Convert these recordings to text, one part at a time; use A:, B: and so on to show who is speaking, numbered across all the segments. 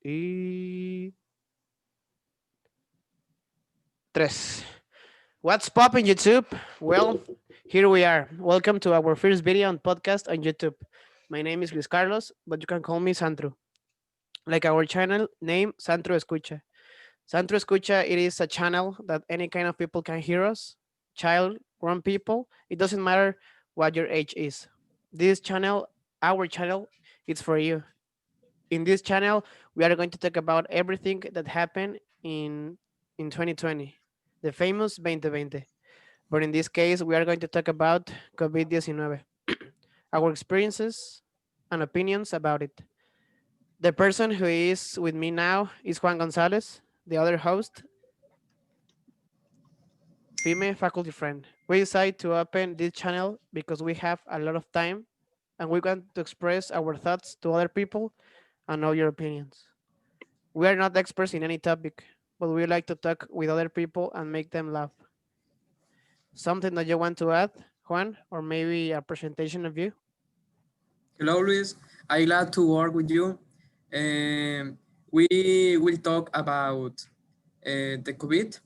A: Y tres. What's poppin' YouTube? Well, here we are. Welcome to our first video on podcast on YouTube. My name is Luis Carlos, but you can call me SanTru. Like our channel name, SanTru Escucha. SanTru Escucha, it is a channel that any kind of people can hear us. Child, grown people. It doesn't matter what your age is. This channel, our channel, it's for you. In this channel, we are going to talk about everything that happened in 2020, the famous 2020. But in this case, we are going to talk about COVID-19, our experiences and opinions about it. The person who is with me now is Juan Gonzalez, the other host, Pime faculty friend. We decided to open this channel because we have a lot of time and we want to express our thoughts to other people and know your opinions. We are not experts in any topic, but we like to talk with other people and make them laugh. Something that you want to add, Juan, or maybe a presentation of you?
B: Hello, Luis. I'm glad to work with you. We will talk about the COVID,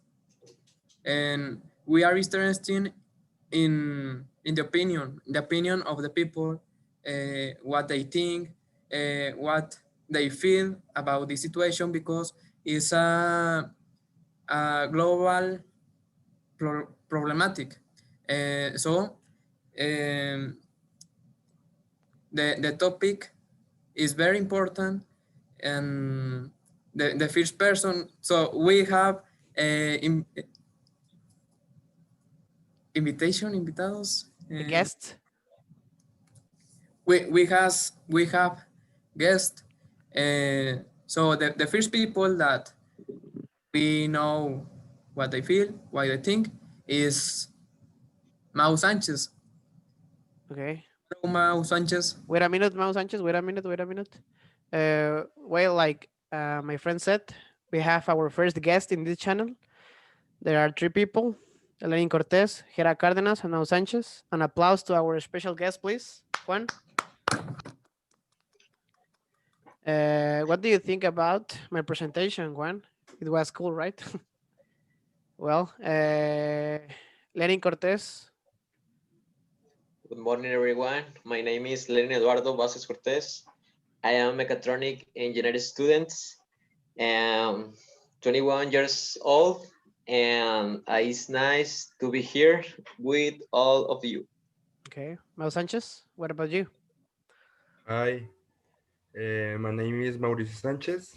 B: and we are interested in the opinion of the people, what they think, what they feel about the situation, because it's a global problematic. So um, the topic is very important, and the first person, so we have invitation invitados,
A: A guest?
B: we have guests, so the first people that we know what they feel, what they think, is Mau Sanchez.
A: Okay.
B: Hello, Mau Sanchez.
A: Wait a minute, Mau Sanchez. Wait a minute. Well, like my friend said, we have our first guest in this channel. There are three people: Lenin Cortez, Gerard Cárdenas, and Mau Sanchez. An applause to our special guest, please, Juan. What do you think about my presentation, Juan? It was cool, right? Well, Lenin Cortez.
C: Good morning, everyone. My name is Lenin Eduardo Vázquez Cortés. I am a mechatronic engineering student. I'm 21 years old, and it's nice to be here with all of you.
A: Okay, Mau Sanchez. What about you?
D: Hi, my name is Mauricio Sanchez.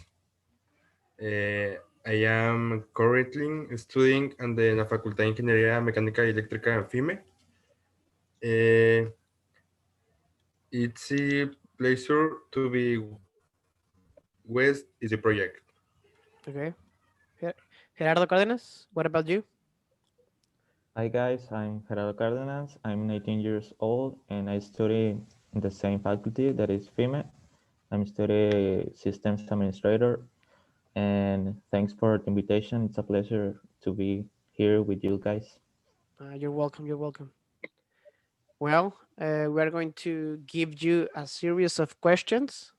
D: I am currently studying in la Facultad de Ingeniería Mecánica y Eléctrica en FIME. It's a pleasure to be with the project.
A: Okay. Gerardo Cárdenas. What about you?
E: Hi guys, I'm Gerardo Cárdenas. I'm 19 years old and I study in the same faculty that is FIME. I'm studying systems administrator, and thanks for the invitation. It's a pleasure to be here with you guys.
A: You're welcome. You're welcome. Well, we are going to give you a series of questions.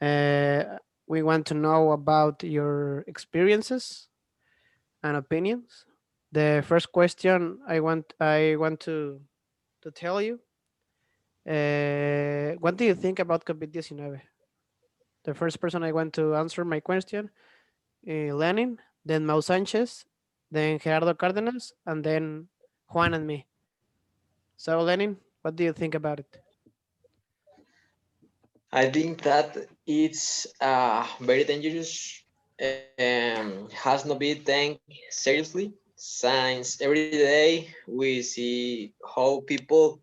A: We want to know about your experiences and opinions. The first question I want to tell you. What do you think about COVID-19? The first person I want to answer my question, Lenin, then Mau Sanchez, then Gerardo Cárdenas, and then Juan and me. So, Lenin, what do you think about it?
C: I think that it's very dangerous and has not been taken seriously since every day we see how people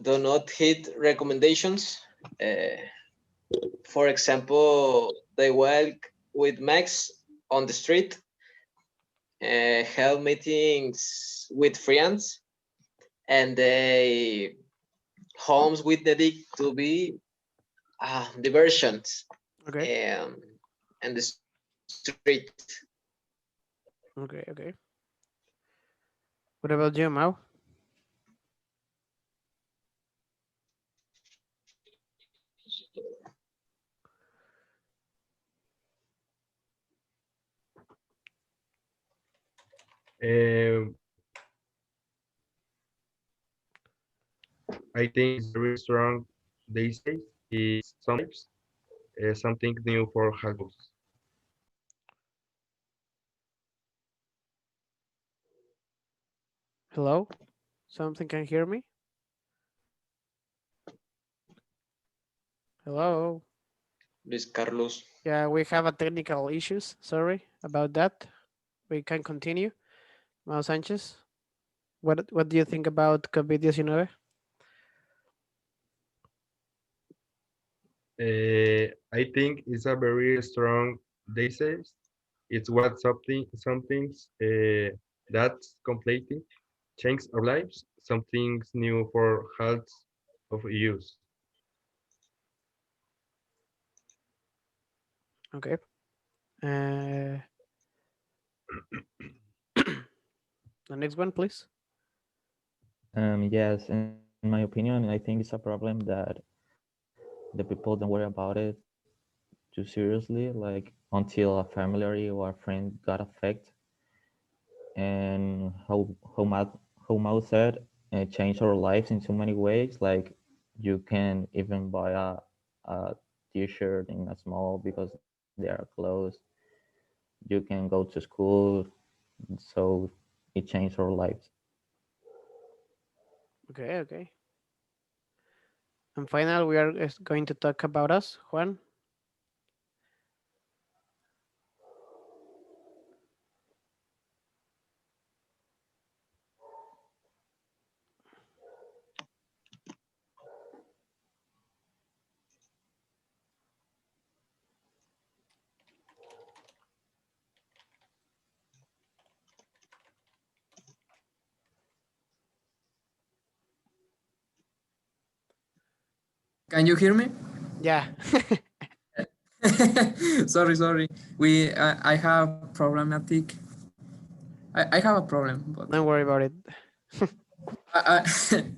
C: do not hit recommendations. Uh, for example, they walk with masks on the street, held meetings with friends, and they homes with dedicated to be diversions
A: Okay,
C: um, and the street.
A: okay. What about you, Mau?
D: Um, I think it's very strong these days. It's sometimes something new for half.
A: Hello? Something can hear me? Hello?
C: Luis Carlos.
A: Yeah, we have a technical issues. Sorry about that. We can continue. Mau Sanchez, what do you think about COVID-19?
D: I think it's a very strong these days. It's what something's that's completely changed our lives. Something's new for health of use.
A: Okay. Uh, the next one, please.
E: Yes, in my opinion, I think it's a problem that the people don't worry about it too seriously, like until a family or a friend got affected, and how Mao said, it changed our lives in so many ways. Like you can even buy a t-shirt in a small because they are closed. You can go to school, so it changed our lives.
A: Okay, okay. And final, we are going to talk about us, Juan.
B: Can you hear me?
A: Yeah.
B: Sorry. We I have problematic. I have a problem, but
A: Don't worry about it.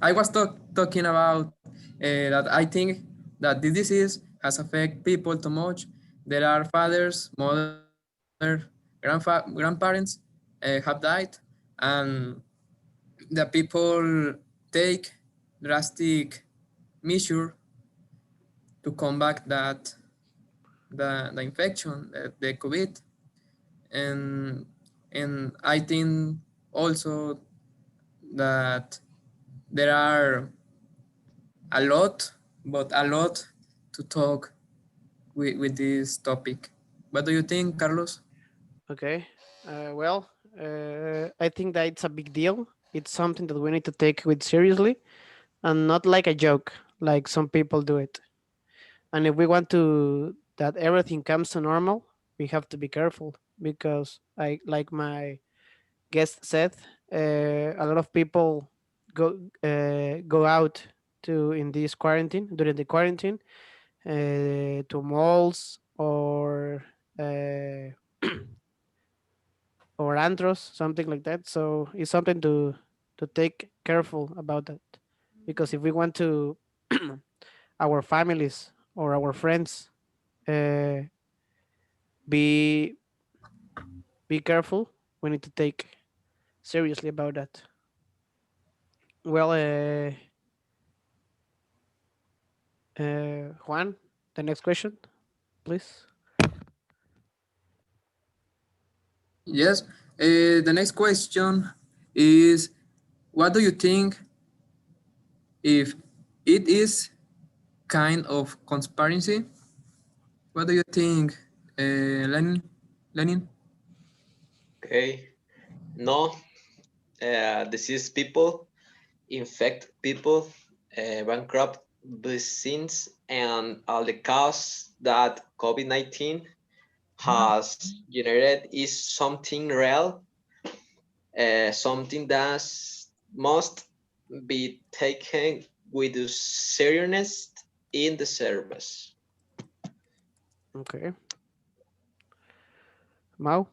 B: I was talking about that I think that this disease has affected people too much. There are fathers, mother, grandparents have died, and the people take drastic measure to combat that the infection, the COVID, and I think also that there are a lot, but a lot to talk with this topic. What do you think, Carlos?
A: Okay. Well, I think that it's a big deal. It's something that we need to take with seriously and not like a joke, like some people do it. And if we want to that everything comes to normal, we have to be careful because I like my guest said, a lot of people go out to in this quarantine during the quarantine to malls uh, or antros, something like that. So it's something to take careful about that because if we want to our families or our friends uh, be be careful, we need to take seriously about that. Well, Juan, the next question, please.
B: Yes. The next question is, what do you think if it is kind of conspiracy? What do you think, Lenin? Lenin?
C: Okay. No, disease people, infect people, bankrupt business, and all the costs that COVID-19 has generated is something real, something that must be taken with the seriousness in the service.
A: Okay, Mau.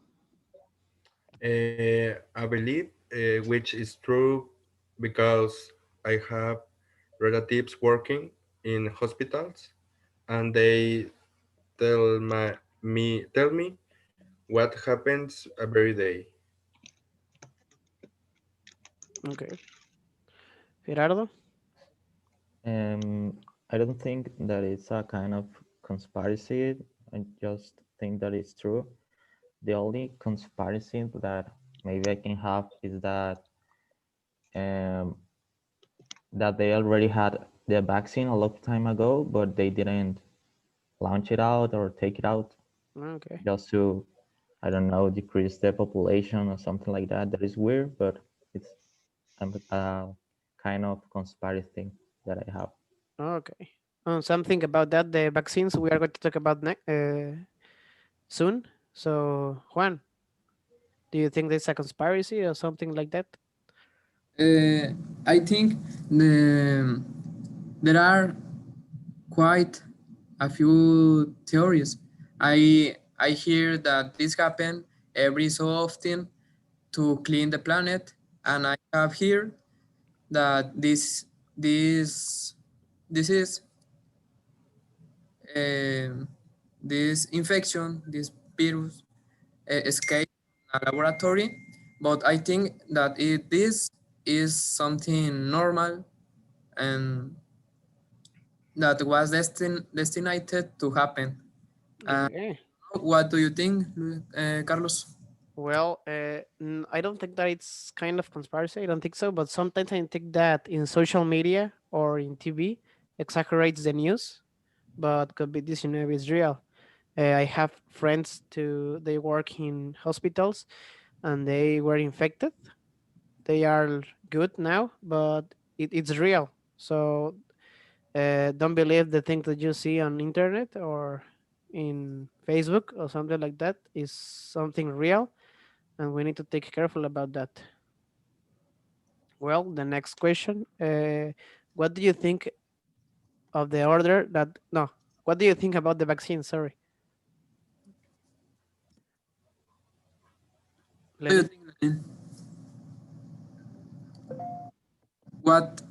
D: I believe, which is true because I have relatives working in hospitals, and they tell me what happens every day.
A: Okay. Gerardo?
E: Um, I don't think that it's a kind of conspiracy. I just think that it's true. The only conspiracy that maybe I can have is um, that they already had the vaccine a long time ago, but they didn't launch it out or take it out
A: Okay.
E: just to, I don't know, decrease the population or something like that. That is weird, but it's a kind of conspiracy thing that I have.
A: Okay. Something about that, the vaccines we are going to talk about soon. So, Juan, do you think there's a conspiracy or something like that?
B: Uh, I think there are quite a few theories. I hear that this happen every so often to clean the planet, and I have here that this this is um, this infection, this virus, escaped a laboratory, but I think that this is something normal and that was destined to happen. Uh,
A: Okay.
B: what do you think, Carlos?
A: Well, I don't think that it's kind of conspiracy. I don't think so. But sometimes I think that in social media or in TV exaggerates the news, but COVID-19 is real. I have friends to they work in hospitals and they were infected. They are good now, but it's real. So don't believe the things that you see on internet or in Facebook or something like that is something real, and we need to take careful about that. Well, the next question: what do you think of the order that no? What do you think about the vaccine? Sorry,
B: What do you
A: Lenin.
B: think, Lenin?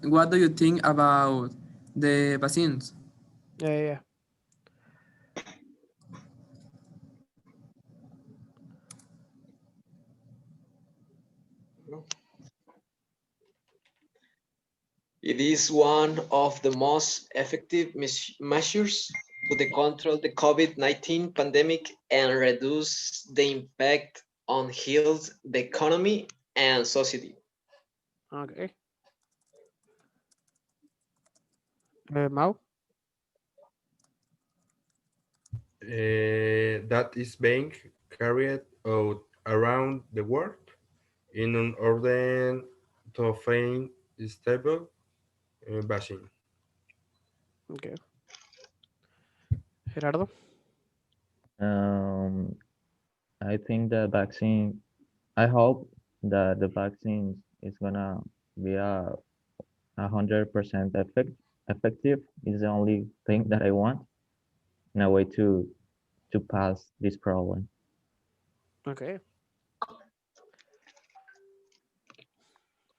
B: What do you think about the vaccines?
A: Yeah, yeah, yeah.
C: It is one of the most effective measures to the control the COVID-19 pandemic and reduce the impact on health, the economy, and society.
A: Okay. Mao.
D: That is being carried out around the world in an order to find stable vaccine.
A: Okay. Gerardo.
E: Um, I think the vaccine. I hope that the vaccine is gonna be 100% effective. Is the only thing that I want in a way to pass this problem.
A: Okay.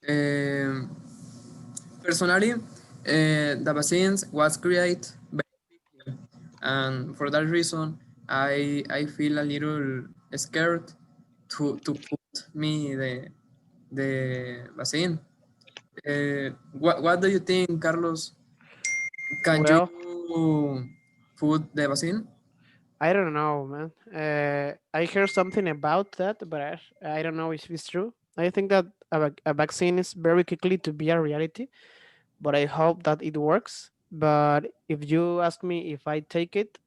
B: Um, Personally, the vaccines was created and for that reason I feel a little scared to put me the vaccine. What do you think, Carlos? Can
A: Well,
B: you put the vaccine?
A: I don't know, man. I heard something about that, but I don't know if it's true. I think that a vaccine is very quickly to be a reality, but I hope that it works. But if you ask me if I take it,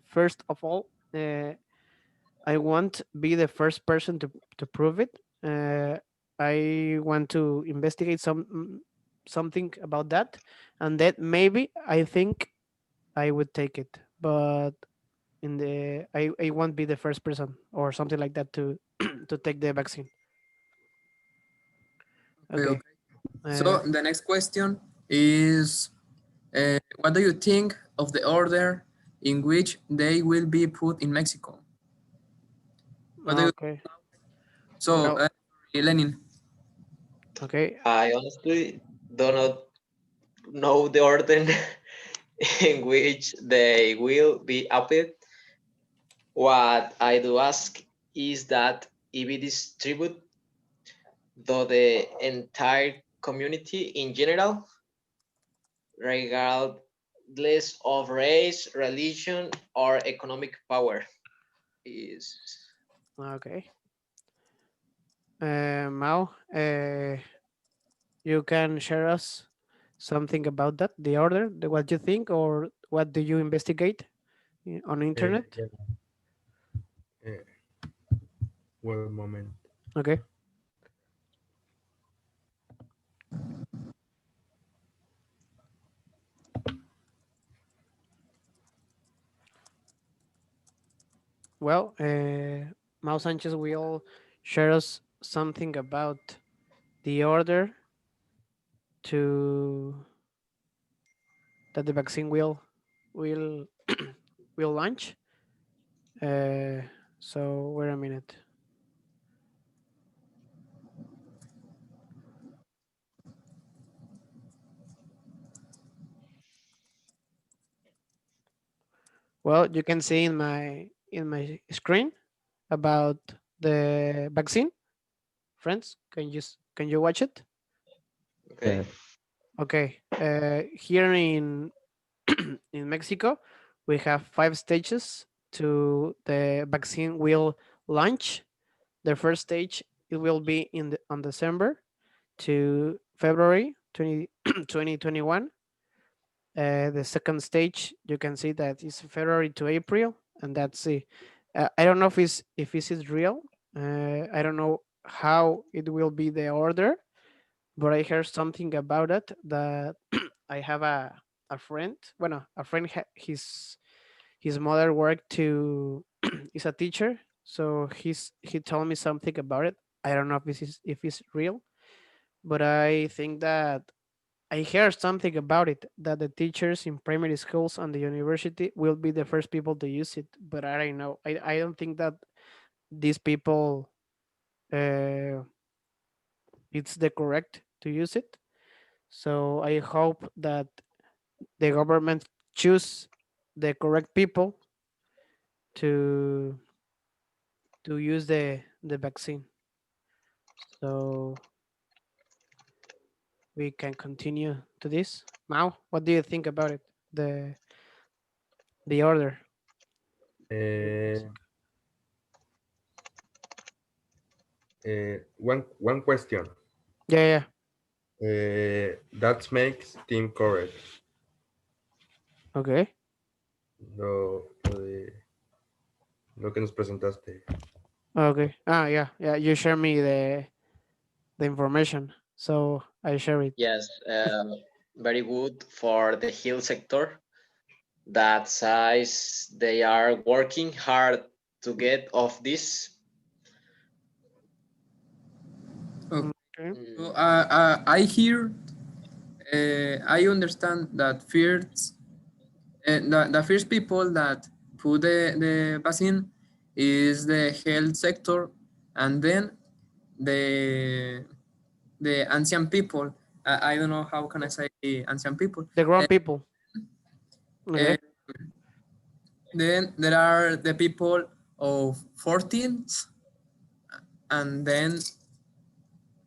A: first of all, I want be the first person to prove it. I want to investigate something about that, and that maybe I think I would take it. But in the I won't be the first person or something like that to to take the vaccine.
B: Okay,
A: Okay.
B: okay. So
A: Uh,
B: the next question is, what do you think of the order in which they will be put in Mexico? What do you
A: okay.
B: so
A: Well,
B: Lenin?
A: okay.
C: I honestly do not know the order in which they will be applied. What I do ask is that if it is distributed though the entire community in general, regardless of race, religion, or economic power, is
A: Okay. Mao, you can share us something about that, the order, what you think, or what do you investigate on internet?
D: Yeah. Uh, one moment.
A: Okay. Well, Mao Sanchez will share us something about the order to that the vaccine will will launch. Uh, so wait a minute. Well, you can see in my screen about the vaccine. Friends, can you watch it?
C: okay.
E: Yes.
A: Okay. Here in in Mexico, we have 5 stages to the vaccine will launch. The first stage it will be on December to February 2021. The second stage you can see that is February to April, and that's it. I don't know if this is real. I don't know how it will be the order, but I heard something about it that I have a friend. Bueno, a friend. His mother worked to is a teacher, so he told me something about it. I don't know if it's real, but I think that I heard something about it that the teachers in primary schools and the university will be the first people to use it. But I don't know. I don't think that these people uh, it's the correct to use it. So I hope that the government choose the correct people to use the vaccine. So we can continue to this. Mao, what do you think about it? The order.
D: Uh, one question.
A: Yeah, yeah.
D: That makes team correct.
A: Okay.
D: Lo que nos presentaste.
A: Okay. Ah, yeah, yeah. You share me the information, so I share it.
C: Yes, very good for the health sector. That size they are working hard to get off this.
B: Okay.
A: Okay.
B: So,
C: Mm,
B: I hear, I understand that first, the first people that put the vaccine is the health sector, and then the ancient people. I don't know how can I say ancient people.
A: The grown
B: Uh,
A: people.
B: uh,
A: Okay.
B: then there are the people of 14th, and then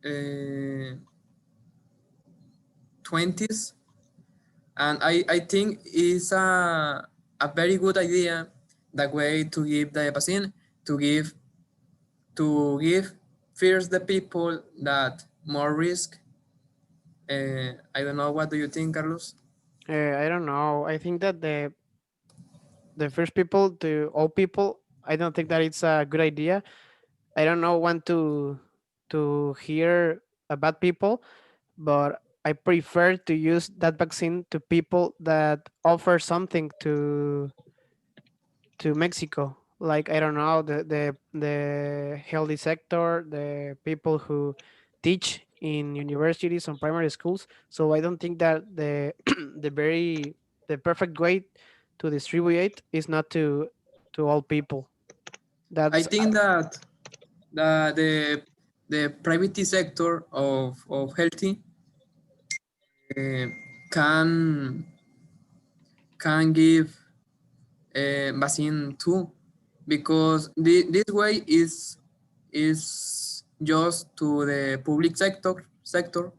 B: uh, 20s, and I think it's a very good idea the way to give the vaccine to give first the people that more risk. I don't know, what do you think, Carlos?
A: I don't know. I think that the first people to all people. I don't think that it's a good idea. I don't know want to hear about people, but I prefer to use that vaccine to people that offer something to Mexico. Like I don't know the healthy sector, the people who teach in universities and primary schools. So I don't think that the perfect way to distribute it is not to all people.
B: I
A: That's
B: think that the private sector of healthy uh, can give vaccine too, because this way is just to the public sector,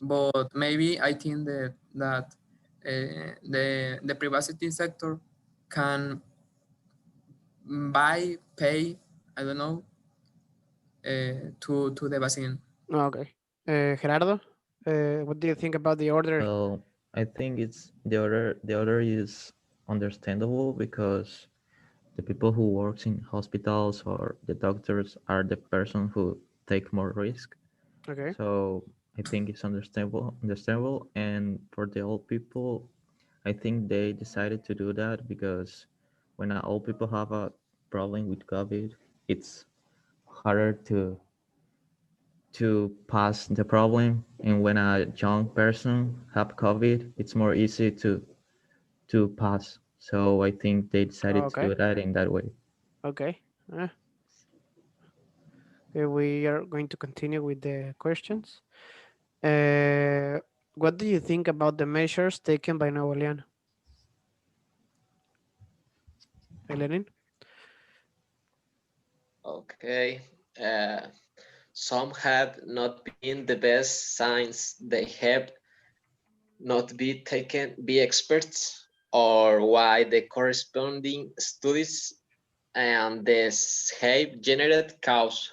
B: but maybe I think that the privacy sector can buy, pay, I don't know, to the vaccine.
A: Okay. Gerardo, what do you think about the order?
E: Well, I think it's the order is understandable because the people who works in hospitals or the doctors are the person who take more risk.
A: Okay.
E: So I think it's understandable. And for the old people, I think they decided to do that because when old people have a problem with COVID, it's harder to pass the problem. And when a young person have COVID, it's more easy to pass. So I think they decided to
A: Okay.
E: do that in that way.
A: Okay. We are going to continue with the questions. Uh, what do you think about the measures taken by Nuevo León? Elenin?
C: Okay. Uh, some have not been the best signs. They have not be taken be experts, or why the corresponding studies and the shape generated cause.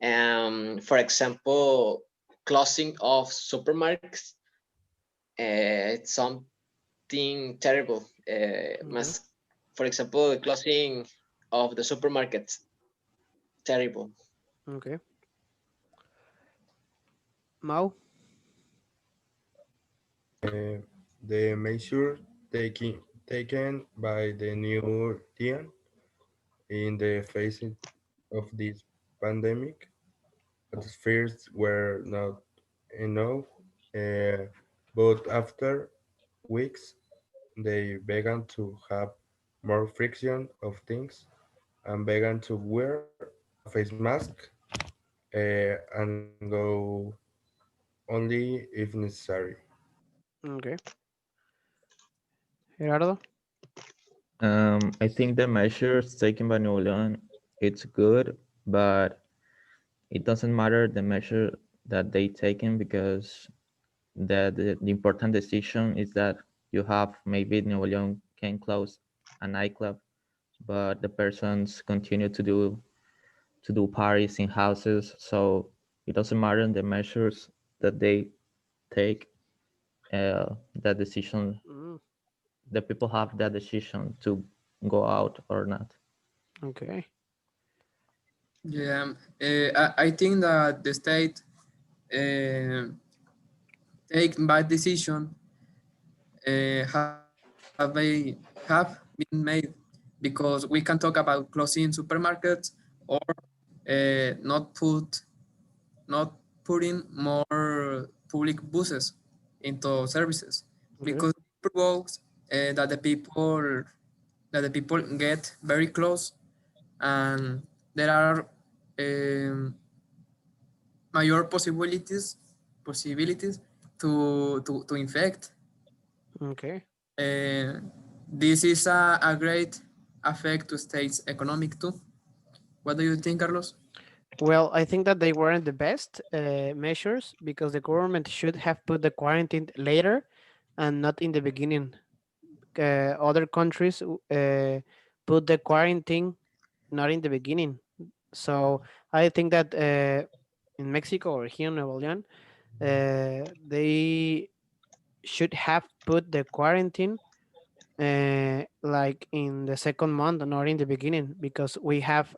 C: For example, closing of supermarkets. It's something terrible.
A: Okay.
C: For example, the closing of the supermarkets, terrible.
A: Okay. Mau?
D: Uh, the measure taken by the new Tian in the face of this pandemic at first were not enough, uh, but after weeks they began to have more friction of things and began to wear a face mask and go only if necessary.
A: Okay. Gerardo?
E: I think the measures taken by New Leon, it's good, but it doesn't matter the measure that they taken because the important decision is that you have maybe New Leon can close a nightclub, but the persons continue to do parties in houses. So it doesn't matter the measures that they take. That decision,
A: Mm,
E: the people have that decision to go out or not.
A: okay.
B: Yeah, I think that the state uh, take bad decision have been made because we can talk about closing supermarkets or not not putting more public buses into services
A: Okay.
B: because it provokes that the people get very close and there are um, major possibilities to infect.
A: Okay.
B: Uh, this is a great effect to states economic too. What do you think, Carlos?
A: Well, I think that they weren't the best measures because the government should have put the quarantine later and not in the beginning. Other countries put the quarantine not in the beginning. So I think that in Mexico or here in Nuevo León, they should have put the quarantine like in the second month, not in the beginning, because uh, we have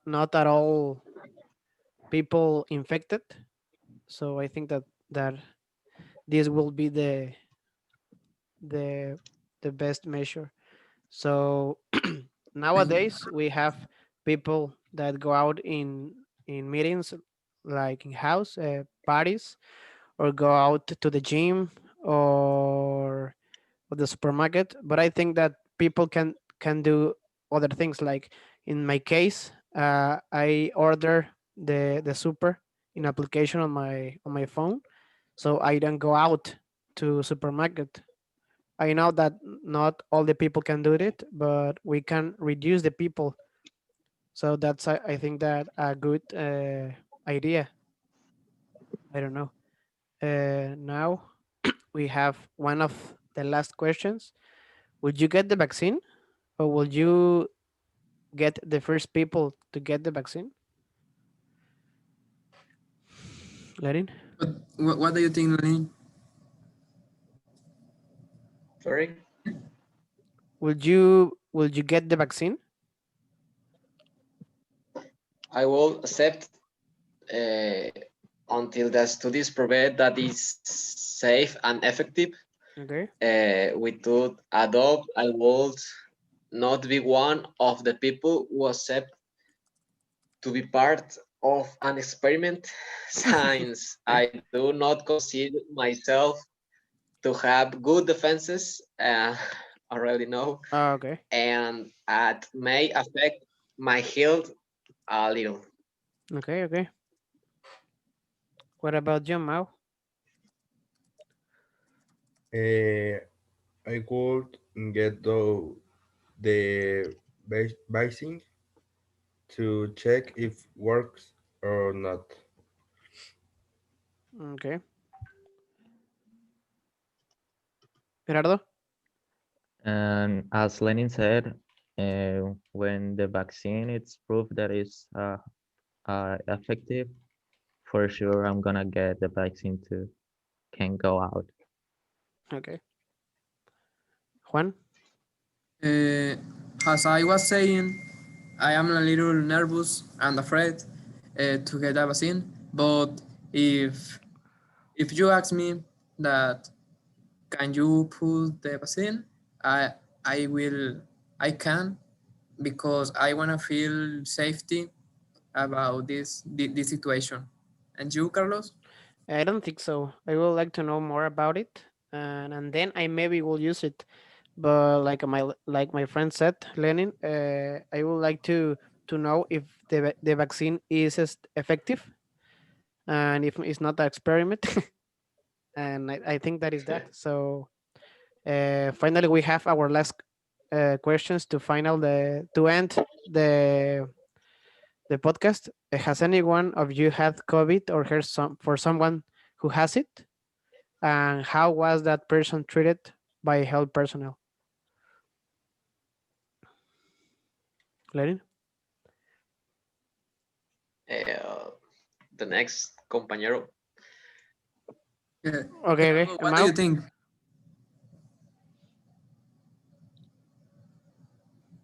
A: not at all people infected. So I think that this will be the the best measure. So nowadays we have people that go out in meetings like in house parties or go out to the gym or the supermarket. But I think that people can do other things. Like in my case, I order the super in application on my phone, so I don't go out to supermarket. I know that not all the people can do it, but we can reduce the people. So that's I think that a good idea. I don't know. Now we have one of the last questions. Would you get the vaccine, or will you get the first people to get the vaccine? Lerin,
B: What do you think, Lenin?
C: Sorry,
A: will you get the vaccine?
C: I will accept uh, until the studies prove that it's safe and effective.
A: Okay.
C: We could adopt. I would not be one of the people who accept to be part of an experiment since
A: Okay.
C: I do not consider myself to have good defenses. Already know,
A: Okay.
C: and it may affect my health a little.
A: Okay. Okay. What about you, Mao?
D: Uh, I would get the basing to check if works or not.
A: Okay. Gerardo?
E: And as Lenin said, when the vaccine is proved that it's effective, for sure I'm gonna get the vaccine to can go out.
A: Okay. Juan?
B: Uh, as I was saying, I am a little nervous and afraid to get a vaccine. But if if you ask me that can you put the vaccine, I will I can because I wanna feel safety about this situation. And you, Carlos?
A: I don't think so. I would like to know more about it, and then I maybe will use it. But like my friend said, Lenin, I would like to know if the vaccine is effective, and if it's not an experiment. And I think that is that. So finally, we have our last questions to end the podcast. Has anyone of you had COVID or heard for someone who has it? And how was that person treated by health personnel? Lerin?
C: Uh, the next compañero.
A: Okay, okay.
B: Gerardo, what do you
A: Mau?
B: think?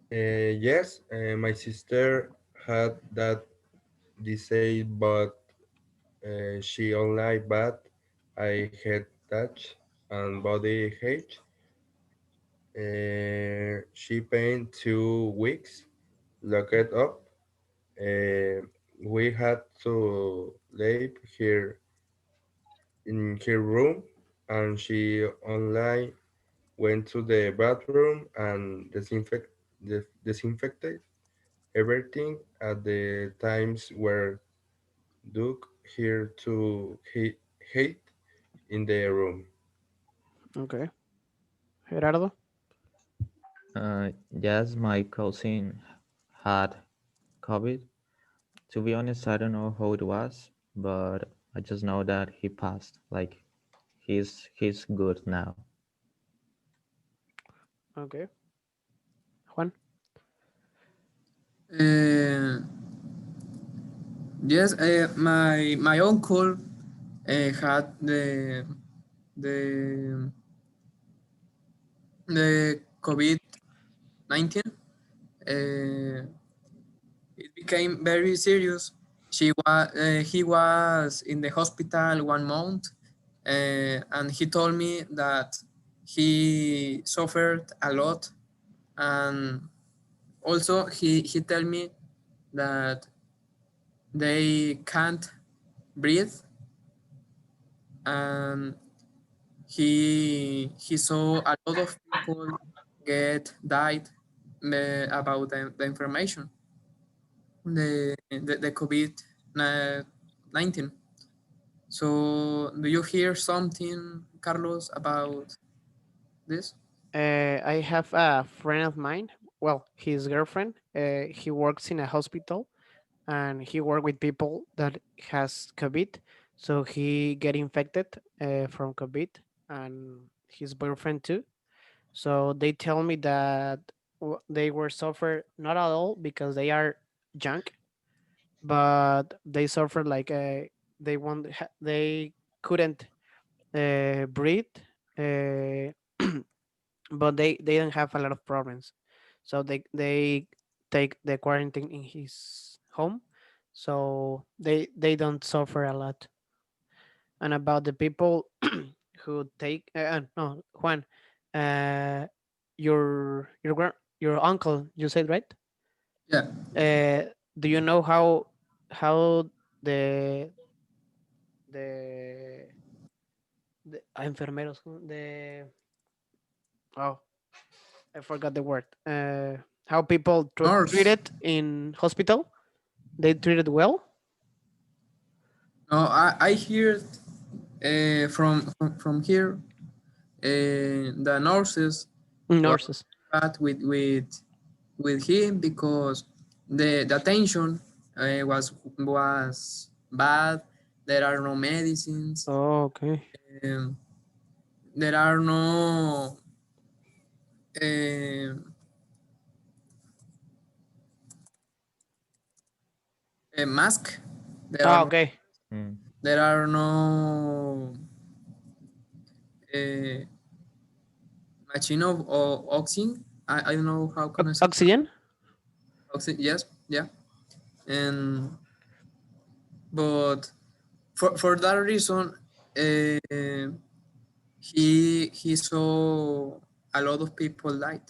D: Yes, my sister had that disease, but she only bad I head touch and body ache. She pain 2 weeks, locked up. Uh, we had to leave here in her room, and she only went to the bathroom and disinfected everything at the times where Duke here to hate in the room.
A: Okay. Gerardo?
E: Yes, my cousin had COVID. To be honest, I don't know how it was, but I just know that he passed. Like he's good now.
A: Okay. Juan?
B: Uh, yes, my uncle had the the COVID-19. Uh, it became very serious. He was in the hospital 1 month, and he told me that he suffered a lot, and also he told me that they can't breathe, and he saw a lot of people get died about the information the COVID-19. So do you hear something, Carlos, about this?
A: I have a friend of mine. Well, his girlfriend. He works in a hospital, and he work with people that has COVID. So he get infected from COVID, and his boyfriend too. So they tell me that they were suffer not at all because they are young, but they suffer like they couldn't breathe, uh, but they don't have a lot of problems. So they take the quarantine in his home, so they don't suffer a lot. And about the people who take no Juan, uh, your uncle, you said, right?
B: Yeah.
A: Uh, do you know how the the enfermeros, the oh, I forgot the word. How people
B: Nurse.
A: treated in hospital? They treated well.
B: No, I heard from here the nurses were
A: Nurses.
B: bad with him because the attention was bad. There are no medicines.
A: Oh, okay.
B: Um, there are no um a mask. There are
A: Ah,
B: no,
A: okay.
E: Mm.
B: there are no uh, machine of oxygen. I don't know how can I say
A: Oxygen.
B: oxygen. Yes, yeah, and but for that reason, he saw a lot of people died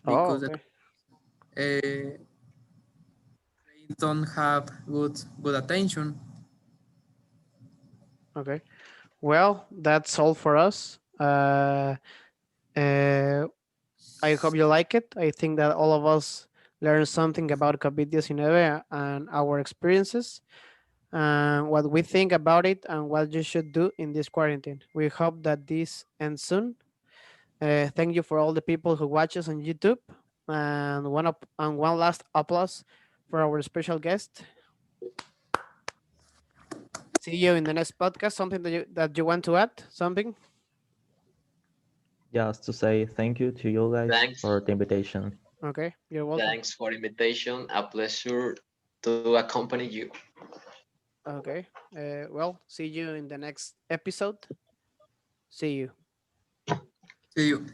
A: Oh,
B: because
A: okay.
B: they don't have good attention.
A: Okay. Well, that's all for us. Uh, I hope you like it. I think that all of us learned something about COVID-19 and our experiences, and what we think about it, and what you should do in this quarantine. We hope that this ends soon. Thank you for all the people who watch us on YouTube, and one last applause for our special guest. See you in the next podcast. Something that you want to add? Something?
E: Just to say thank you to you guys
C: Thanks.
E: for the invitation.
A: Okay, you're welcome.
C: Thanks for invitation. A pleasure to accompany you.
A: Okay. Well, see you in the next episode. See you.
B: See you.